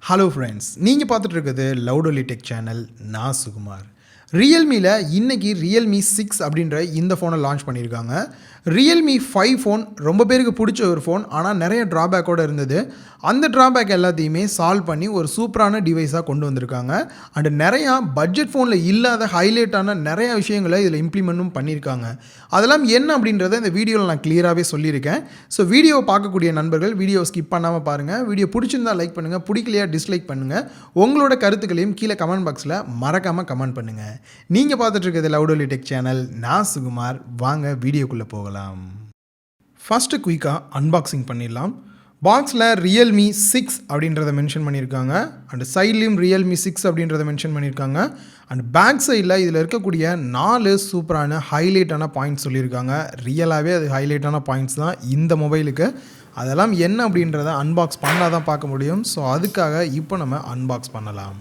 Hello friends, நீங்கள் பார்த்துட்டு இருக்கிறது லவுடோலி டெக் சேனல். நான் சுகுமார். ரியல்மியில் இன்றைக்கி ரியல்மி 6 அப்படின்ற இந்த ஃபோனை லான்ச் பண்ணியிருக்காங்க. ரியல்மி 5 ஃபோன் ரொம்ப பேருக்கு பிடிச்ச ஒரு ஃபோன், ஆனால் நிறைய ட்ராபேக்கோடு இருந்தது. அந்த ட்ராபேக் எல்லாத்தையுமே சால்வ் பண்ணி ஒரு சூப்பரான டிவைஸாக கொண்டு வந்திருக்காங்க. அண்டு நிறையா பட்ஜெட் ஃபோனில் இல்லாத ஹைலைட்டான நிறையா விஷயங்களை இதில் இம்ப்ளிமெண்ட்டும் பண்ணியிருக்காங்க. அதெல்லாம் என்ன அப்படின்றத இந்த வீடியோவில் நான் கிளியராகவே சொல்லியிருக்கேன். ஸோ வீடியோவை பார்க்கக்கூடிய நண்பர்கள் வீடியோவை ஸ்கிப் பண்ணாமல் பாருங்கள். வீடியோ பிடிச்சிருந்தால் லைக் பண்ணுங்கள், பிடிக்கலையா டிஸ்லைக் பண்ணுங்கள். உங்களோட கருத்துக்களையும் கீழே கமெண்ட் பாக்ஸில் மறக்காமல் கமெண்ட் பண்ணுங்கள். நீங்கள் பார்த்துட்டு இருக்கிறது லவுடோலி டெக் சேனல். நான் சுகுமார். வாங்க வீடியோக்குள்ளே போகலாம். ஃபஸ்ட்டு குயிக்காக அன்பாக்சிங் பண்ணிடலாம். பாக்ஸில் ரியல்மி 6 அப்படின்றத மென்ஷன் பண்ணியிருக்காங்க. அண்ட் சைட்லேயும் ரியல்மி 6 அப்படின்றத மென்ஷன் பண்ணியிருக்காங்க. அண்ட் பேக் சைடில் இதில் இருக்கக்கூடிய 4 சூப்பரான ஹைலைட்டான பாயிண்ட்ஸ் சொல்லியிருக்காங்க. ரியலாகவே அது ஹைலைட்டான பாயிண்ட்ஸ் தான் இந்த மொபைலுக்கு. அதெல்லாம் என்ன அப்படின்றத அன்பாக்ஸ் பண்ணால் தான் பார்க்க முடியும். ஸோ அதுக்காக இப்போ நம்ம அன்பாக்ஸ் பண்ணலாம்.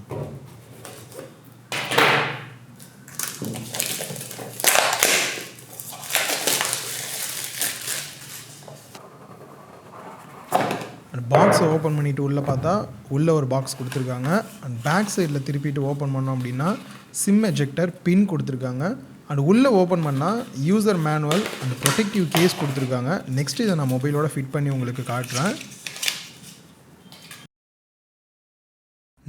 பாக்ஸை ஓப்பன் பண்ணிவிட்டு உள்ளே பார்த்தா உள்ளே ஒரு பாக்ஸ் கொடுத்துருக்காங்க. அண்ட் பேக் சைடில் திருப்பிட்டு ஓப்பன் பண்ணோம் அப்படின்னா சிம் எஜெக்டர் பின் கொடுத்துருக்காங்க. அண்ட் உள்ளே ஓப்பன் பண்ணால் user manual and protective case கொடுத்துருக்காங்க. நெக்ஸ்ட் இதை நான் மொபைலோட ஃபிட் பண்ணி உங்களுக்கு காட்டுறேன்.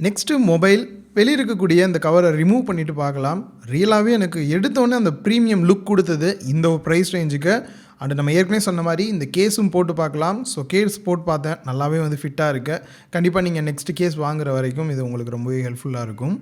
நெக்ஸ்ட்டு மொபைல் வெளியே இருக்கக்கூடிய இந்த கவரை ரிமூவ் பண்ணிவிட்டு பார்க்கலாம். ரியலாகவே எனக்கு எடுத்தோன்னே அந்த ப்ரீமியம் லுக் கொடுத்தது இந்த ப்ரைஸ் ரேஞ்சுக்கு. அண்டு நம்ம ஏற்கனவே சொன்ன மாதிரி இந்த கேஸும் போட்டு பார்க்கலாம். ஸோ கேஸ் போட்டு பார்த்தேன், நல்லாவே ஃபிட்டாக இருக்குது. கண்டிப்பாக நீங்கள் நெக்ஸ்ட் கேஸ் வாங்குகிற வரைக்கும் இது உங்களுக்கு ரொம்பவே ஹெல்ப்ஃபுல்லாக இருக்கும்.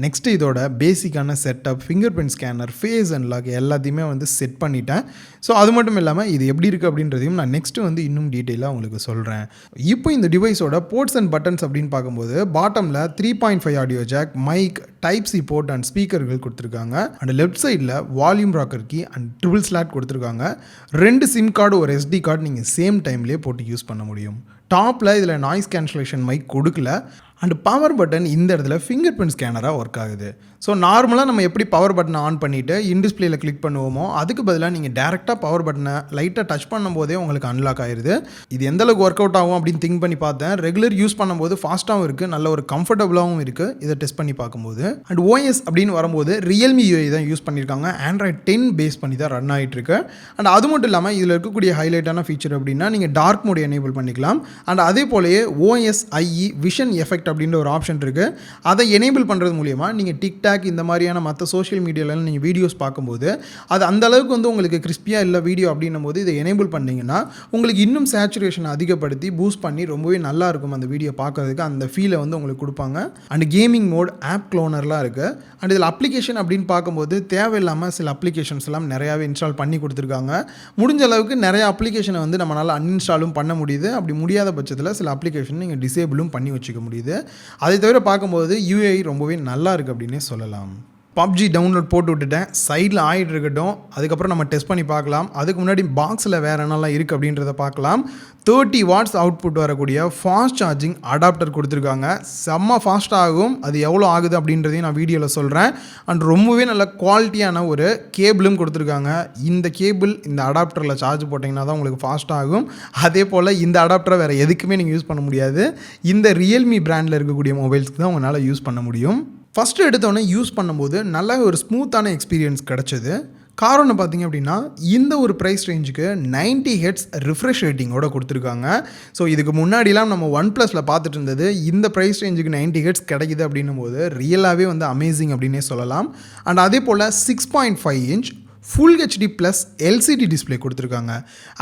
நெக்ஸ்ட்டு இதோட பேசிக்கான setup, fingerprint scanner, face and lock எல்லாத்தையுமே செட் பண்ணிட்டேன். ஸோ அது மட்டும் இல்லாமல் இது எப்படி இருக்குது அப்படின்றதையும் நான் நெக்ஸ்ட்டு இன்னும் டீட்டெயிலாக உங்களுக்கு சொல்கிறேன். இப்போ இந்த டிவைஸோட போர்ட்ஸ் அண்ட் பட்டன்ஸ் அப்படின்னு பார்க்கும்போது பாட்டமில் 3.5 audio jack, mic, type C port and ஸ்பீக்கர்கள் கொடுத்துருக்காங்க. அண்ட் லெஃப்ட் சைடில் volume rocker key and triple slot கொடுத்துருக்காங்க. 2 சிம் கார்டு, ஒரு SD கார்டு நீங்கள் சேம் டைம்லேயே போட்டு யூஸ் பண்ண முடியும். டாப்பில் இதில் நாய்ஸ் கேன்சலேஷன் மைக் கொடுக்கல. அண்ட் பவர் பட்டன் இந்த இடத்துல ஃபிங்கர் பிரிண்ட் ஸ்கேனராக ஒர்க் ஆகுது. ஸோ நார்மலாக நம்ம எப்படி பவர் பட்டனை ஆன் பண்ணிவிட்டு இன்டிஸ்பிளேயில் கிளிக் பண்ணுவோமோ அதுக்கு பதிலாக நீங்கள் டேரெக்டாக பவர் பட்டனை லைட்டாக டச் பண்ணும்போதே உங்களுக்கு அன்லாக் ஆயிடுது. இது எந்தளவுக்கு ஒர்க் அவுட் ஆகும் அப்படின்னு திங்க் பண்ணி பார்த்தேன். ரெகுலர் யூஸ் பண்ணும்போது ஃபாஸ்ட்டாகவும் இருக்குது, நல்ல ஒரு கம்ஃபர்டபுளாகவும் இருக்குது இதை டெஸ்ட் பண்ணி பார்க்கும்போது. அண்ட் OS அப்படின்னு வரும்போது ரியல்மி UI தான் யூஸ் பண்ணியிருக்காங்க. ஆண்ட்ராய்ட் 10 பேஸ் பண்ணி தான் ரன் ஆகிட்டுருக்கு. அண்ட் அது மட்டும் இல்லாமல் இதில் இருக்கக்கூடிய ஹைலைட்டான ஃபீச்சர் அப்படின்னா நீங்கள் டார்க் மோட் எனேபிள் பண்ணிக்கலாம். அண்ட் அதே போலயே OSIE விஷன் எஃபெக்ட் அப்படின்ற ஒரு ஆப்ஷன் இருக்குது. அதை எனேபிள் பண்ணுறது மூலிமா நீங்கள் டிக்டாக் இந்த மாதிரியான மற்ற சோஷியல் மீடியாவில் நீங்கள் வீடியோஸ் பார்க்கும்போது அது அந்த அளவுக்கு உங்களுக்கு கிறிஸ்பியாக இல்லை வீடியோ அப்படின்னும் போது இதை எனேபிள் பண்ணிங்கன்னா உங்களுக்கு இன்னும் சேச்சுரேஷன் அதிகப்படுத்தி பூஸ்ட் பண்ணி ரொம்பவே நல்லா இருக்கும் அந்த வீடியோ பார்க்கறதுக்கு. அந்த ஃபீலை உங்களுக்கு கொடுப்பாங்க. அண்ட் கேமிங் மோட், ஆப் க்ளோனர்லாம் இருக்குது. அண்ட் இதில் அப்ளிகேஷன் அப்படின்னு பார்க்கும்போது தேவையில்லாமல் சில அப்ளிகேஷன்ஸ் எல்லாம் நிறையாவே இன்ஸ்டால் பண்ணி கொடுத்துருக்காங்க. முடிஞ்ச அளவுக்கு நிறைய அப்ளிகேஷனை நம்மளால் அன்இன்ஸ்டாலும் பண்ண முடியுது. அப்படி முடியாத பட்சத்தில் சில அப்ளிகேஷன் நீங்கள் டிசேபிளும் பண்ணி வச்சுக்க முடியுது. அதை தவிர பார்க்கும்போது UI ரொம்பவே நல்லா இருக்குது அப்படின்னே சொல்லலாம். PUBG டவுன்லோட் போட்டு விட்டுட்டேன், சைடில் ஆகிட்டு இருக்கட்டும். அதுக்கப்புறம் நம்ம டெஸ்ட் பண்ணி பார்க்கலாம். அதுக்கு முன்னாடி பாக்ஸில் வேறு என்னெல்லாம் இருக்குது அப்படின்றத பார்க்கலாம். 30 வாட்ஸ் அவுட்புட் வரக்கூடிய ஃபாஸ்ட் சார்ஜிங் அடாப்டர் கொடுத்துருக்காங்க. செம்ம ஃபாஸ்ட்டாக ஆகும். அது எவ்வளோ ஆகுது அப்படின்றதையும் நான் வீடியோவில் சொல்கிறேன். அண்ட் ரொம்பவே நல்ல குவாலிட்டியான ஒரு கேபிளும் கொடுத்துருக்காங்க. இந்த கேபிள் இந்த அடாப்டரில் சார்ஜ் போட்டிங்கன்னா தான் உங்களுக்கு ஃபாஸ்ட்டாக ஆகும். அதே போல் இந்த அடாப்டரை வேறு எதுக்குமே நீங்கள் யூஸ் பண்ண முடியாது. இந்த ரியல்மி பிராண்டில் இருக்கக்கூடிய மொபைல்ஸ்க்கு தான் உங்களால் யூஸ் பண்ண முடியும். ஃபஸ்ட்டு எடுத்தோடனே யூஸ் பண்ணும்போது நல்லா ஒரு ஸ்மூத்தான எக்ஸ்பீரியன்ஸ் கிடச்சிது. காரணம் பார்த்திங்க அப்படின்னா இந்த ஒரு ப்ரைஸ் ரேஞ்சுக்கு 90 Hz ரிஃப்ரெஷ் ரேட்டிங்கோடு கொடுத்துருக்காங்க. ஸோ இதுக்கு முன்னாடிலாம் நம்ம OnePlusல பார்த்துட்டு இருந்தது இந்த ப்ரைஸ் ரேஞ்சுக்கு 90 Hz கிடைக்குது அப்படின்னும் போது ரியலாகவே அமேசிங் அப்படின்னே சொல்லலாம். அண்ட் அதே போல் 6.5 inch full HD plus LCD display கொடுத்துருக்காங்க.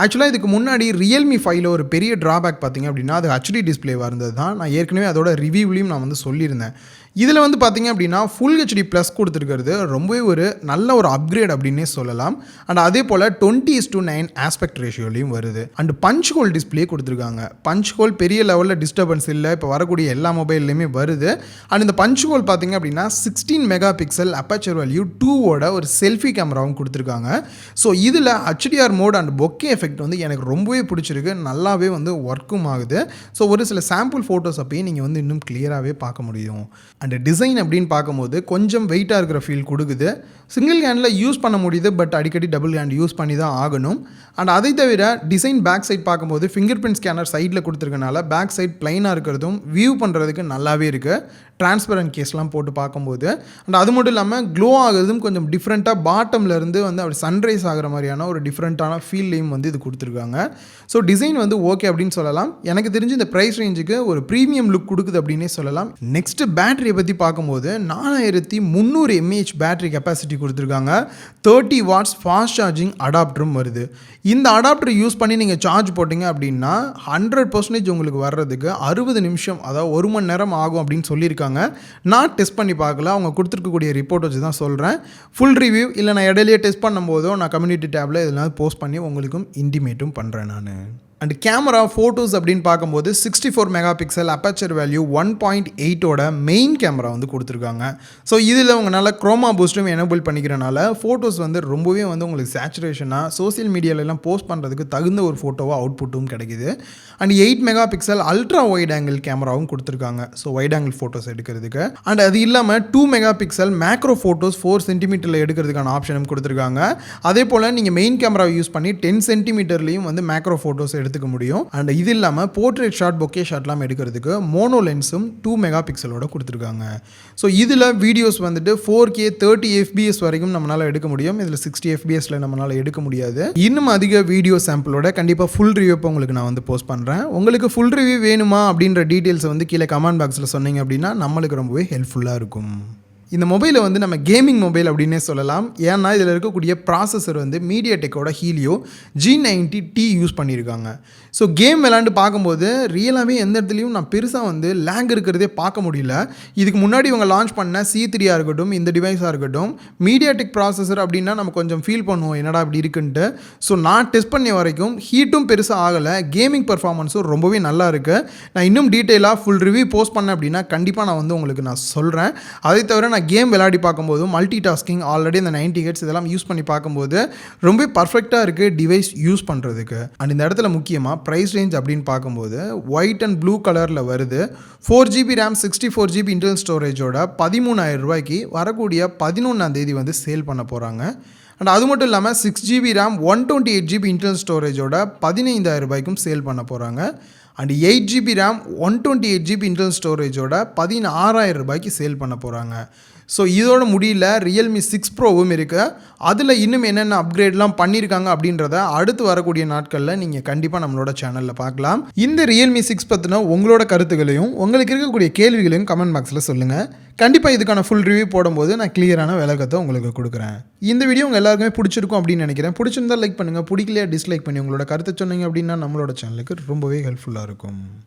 ஆக்சுவலாக இதுக்கு முன்னாடி ரியல்மி 5ல் ஒரு பெரிய ட்ராபேக் பார்த்திங்க அப்படின்னா அது HD டிஸ்பிளேவாக இருந்தது தான். நான் ஏற்கனவே அதோட ரிவ்யூவிலையும் நான் சொல்லியிருந்தேன். இதில் பார்த்திங்க அப்படின்னா ஃபுல் HD ப்ளஸ் கொடுத்துருக்கிறது ரொம்பவே ஒரு நல்ல ஒரு அப்கிரேட் அப்படின்னே சொல்லலாம். அண்ட் அதே போல் 20:9 ஆஸ்பெக்ட் ரேஷியோலையும் வருது. அண்ட் பஞ்ச் ஹோல் டிஸ்பிளே கொடுத்துருக்காங்க. பஞ்ச் ஹோல் பெரிய லெவலில் டிஸ்டர்பன்ஸ் இல்லை, இப்போ வரக்கூடிய எல்லா மொபைல்லையுமே வருது. அண்ட் இந்த பஞ்ச் ஹோல் பார்த்திங்க அப்படின்னா 16 மெகா பிக்சல் அப்பேச்சர் வேல்யூ 2ஓட ஒரு செல்ஃபி கேமராவும் கொடுத்துருக்காங்க. ஸோ இதில் HDR mode and bokeh effect எனக்கு ரொம்பவே பிடிச்சிருக்கு. நல்லாவே ஒர்க்கும் ஆகுது. ஸோ ஒரு சில சாம்பிள் ஃபோட்டோஸ் அப்பயே நீங்கள் இன்னும் கிளியராகவே பார்க்க முடியும். அண்ட் டிசைன் அப்படின்னு பார்க்கும்போது கொஞ்சம் வெயிட்டாக இருக்கிற ஃபீல் கொடுக்குது. சிங்கிள் ஹேண்டில் யூஸ் பண்ண முடியுது, பட் அடிக்கடி டபுள் ஹேண்ட் யூஸ் பண்ணி தான் ஆகணும். அண்ட் அதை தவிர டிசைன் பேக் சைட் பார்க்கும்போது ஃபிங்கர் பிரிண்ட் ஸ்கேனர் சைடில் கொடுத்துருக்கனால பேக் சைட் பிளைனாக இருக்கிறதும் வியூ பண்ணுறதுக்கு நல்லாவே இருக்குது. டிரான்ஸ்பரண்ட் கேஸ்லாம் போட்டு பார்க்கும்போது அண்ட் அது மட்டும் இல்லாமல் க்ளோ ஆகுறதும் கொஞ்சம் டிஃப்ரெண்ட்டாக பாட்டம்லேருந்து வந்து அப்படி சன்ரைஸ் ஆகிற மாதிரியான ஒரு டிஃப்ரெண்ட்டான ஃபீல்லையும் வந்து இது கொடுத்துருக்காங்க. ஸோ டிசைன் வந்து ஓகே அப்படின்னு சொல்லலாம். எனக்கு தெரிஞ்சு இந்த ப்ரைஸ் ரேஞ்சுக்கு ஒரு ப்ரீமியம் லுக் கொடுக்குது அப்படின்னே சொல்லலாம். நெக்ஸ்ட்டு பேட்டரியை பற்றி பார்க்கும்போது 4300 mAh பேட்டரி கெப்பாசிட்டி கொடுத்துருக்காங்க. 30 வாட்ஸ் ஃபாஸ்ட் சார்ஜிங் அடாப்டரும் வருது. இந்த அடாப்டர் யூஸ் பண்ணி நீங்கள் சார்ஜ் போட்டிங்க அப்படின்னா 100% உங்களுக்கு வர்றதுக்கு 60 நிமிஷம், அதாவது 1 மணி நேரம் ஆகும் அப்படின்னு சொல்லியிருக்காங்க. நான் டெஸ்ட் பண்ணி பார்க்கல, அவங்க கொடுத்துருக்கக்கூடிய ரிப்போர்ட் வச்சு தான் சொல்கிறேன். ஃபுல் ரிவ்யூ இல்லை நான் இடையிலேயே டெஸ்ட் பண்ணும்போதோ நான் கம்யூனிட்டி டேப்பில் இதெல்லாம் போஸ்ட் பண்ணி உங்களுக்கும் இன்டிமேட்டும் பண்ணுறேன் நான். அண்ட் கேமரா ஃபோட்டோஸ் அப்படின்னு பார்க்கும்போது 64 மெகா பிக்சல் அப்பேச்சர் வேல்யூ 1.8ஓட மெயின் கேமரா வந்து கொடுத்துருக்காங்க. ஸோ இதில் உங்களால் குரோமா பூஸ்ட்டும் எனேபிள் பண்ணிக்கிறனால ஃபோட்டோஸ் வந்து ரொம்பவே வந்து உங்களுக்கு சேச்சுரேஷனாக சோசியல் மீடியாலெலாம் போஸ்ட் பண்ணுறதுக்கு தகுந்த ஒரு ஃபோட்டோவாக அவுட்புட்டும் கிடைக்குது. And 8 mega pixel ultra wide angle கேமராவும் கொடுத்துருக்காங்க. ஸோ வைட் ஆங்கிள் ஃபோட்டோஸ் எடுக்கிறதுக்கு. அண்ட் அது இல்லாமல் 2 மெகா பிக்சல் மேக்ரோ ஃபோட்டோஸ் 4 சென்டிமீட்டரில் எடுக்கிறதுக்கான ஆப்ஷனும் கொடுத்துருக்காங்க. அதே போல் நீங்கள் மெயின் கேமராவை யூஸ் பண்ணி 10 சென்டிமீட்டர்லேயும் வந்து மேக்ரோ ஃபோட்டோஸ் எடுத்துக்க முடியும். அண்ட் இது இல்லாமல் போர்ட்ரேட் ஷாட், பொக்கே ஷாட்லாம் எடுக்கிறதுக்கு மோனோ லென்ஸும் 2 மெகா பிக்சலோட கொடுத்துருக்காங்க. ஸோ இதில் வீடியோஸ் வந்துட்டு 4K 30 FPS வரைக்கும் நம்மளால் எடுக்க முடியும். இதில் 60 FPSல நம்மளால் எடுக்க முடியாது. இன்னும் அதிக வீடியோ சாம்பிளோட கண்டிப்பாக ஃபுல் ரிவ்யூ உங்களுக்கு நான் வந்து போஸ்ட் பண்ணுறேன். உங்களுக்கு ஃபுல் ரிவ்யூ வேணுமா அப்படின்ற டீட்டெயில்ஸை வந்து கீழே கமெண்ட் பாக்ஸில் சொன்னீங்க அப்படின்னா நம்மளுக்கு ரொம்பவே ஹெல்ப்ஃபுல்லாக இருக்கும். இந்த மொபைலை வந்து நம்ம கேமிங் மொபைல் அப்படின்னே சொல்லலாம். ஏன்னா இதில் இருக்கக்கூடிய ப்ராசஸர் வந்து MediTekோட Helio G90T யூஸ் பண்ணியிருக்காங்க. ஸோ கேம் விளாண்டு பார்க்கும்போது ரியலாகவே எந்த இடத்துலையும் நான் பெருசாக வந்து லேக் இருக்கிறதே பார்க்க முடியல. இதுக்கு முன்னாடி இவங்க லான்ச் பண்ண C3 இருக்கட்டும், இந்த டிவைஸாக இருக்கட்டும், MediTek ப்ராசஸர் அப்படின்னா நம்ம கொஞ்சம் ஃபீல் பண்ணுவோம் என்னடா இப்படி இருக்குன்ட்டு. ஸோ நான் டெஸ்ட் பண்ண வரைக்கும் ஹீட்டும் பெருசாக ஆகலை, கேமிங் பர்ஃபார்மன்ஸும் ரொம்பவே நல்லா இருக்குது. நான் இன்னும் டீட்டெயிலாக ஃபுல் ரிவ்யூ போஸ்ட் பண்ணேன் அப்படின்னா கண்டிப்பாக நான் வந்து உங்களுக்கு நான் சொல்கிறேன். அதை தவிர நான் கேம் விளையாடி பார்க்கும்போது மல்டி டாஸ்கிங் ஆல்ரெடி இந்த 90 Hz இதெல்லாம் யூஸ் பண்ணி பார்க்கும்போது ரொம்ப பர்ஃபெக்டாக இருக்குது டிவைஸ் யூஸ் பண்ணுறதுக்கு. அண்ட் இந்த இடத்துல முக்கியமாக ப்ரைஸ் ரேஞ்ச் அப்படின்னு பார்க்கும்போது ஒயிட் அண்ட் ப்ளூ கலரில் வருது. 4GB RAM 64GB இன்டர்னல் ஸ்டோரேஜோட 13,000 ரூபாய்க்கு வரக்கூடிய 11ஆம் தேதி வந்து சேல் பண்ண போகிறாங்க. அண்ட் அது மட்டும் இல்லாமல் 6GB RAM 128GB இன்டர்னல் ஸ்டோரேஜோட 15,000 ரூபாய்க்கும் சேல் பண்ண போகிறாங்க. And 8GB RAM 128GB internal ஸ்டோரேஜோட 16,000 ரூபாய்க்கு சேல் பண்ண போகிறாங்க. ஸோ இதோட முடியல Realme 6 Proவும் இருக்குது. அதில் இன்னும் என்னென்ன அப்கிரேட்லாம் பண்ணியிருக்காங்க அப்படின்றத அடுத்து வரக்கூடிய நாட்களில் நீங்கள் கண்டிப்பாக நம்மளோட சேனலில் பார்க்கலாம். இந்த Realme 6 பற்றின உங்களோட கருத்துக்களையும் உங்களுக்கு இருக்கக்கூடிய கேள்விகளையும் கமெண்ட் பாக்ஸில் சொல்லுங்கள். கண்டிப்பாக இதுக்கான ஃபுல் ரிவ்யூ போடும்போது நான் கிளியரான விளக்கத்தை உங்களுக்கு கொடுக்குறேன். இந்த வீடியோ உங்கள் எல்லாருக்குமே பிடிச்சிருக்கும் அப்படின்னு நினைக்கிறேன். பிடிச்சிருந்தால் லைக் பண்ணுங்கள், பிடிக்கலையா டிஸ்லைக் பண்ணி உங்களோட கருத்தை சொன்னீங்க அப்படின்னா நம்மளோட சேனலுக்கு ரொம்பவே ஹெல்ப்ஃபுல்லாக இருக்கும்.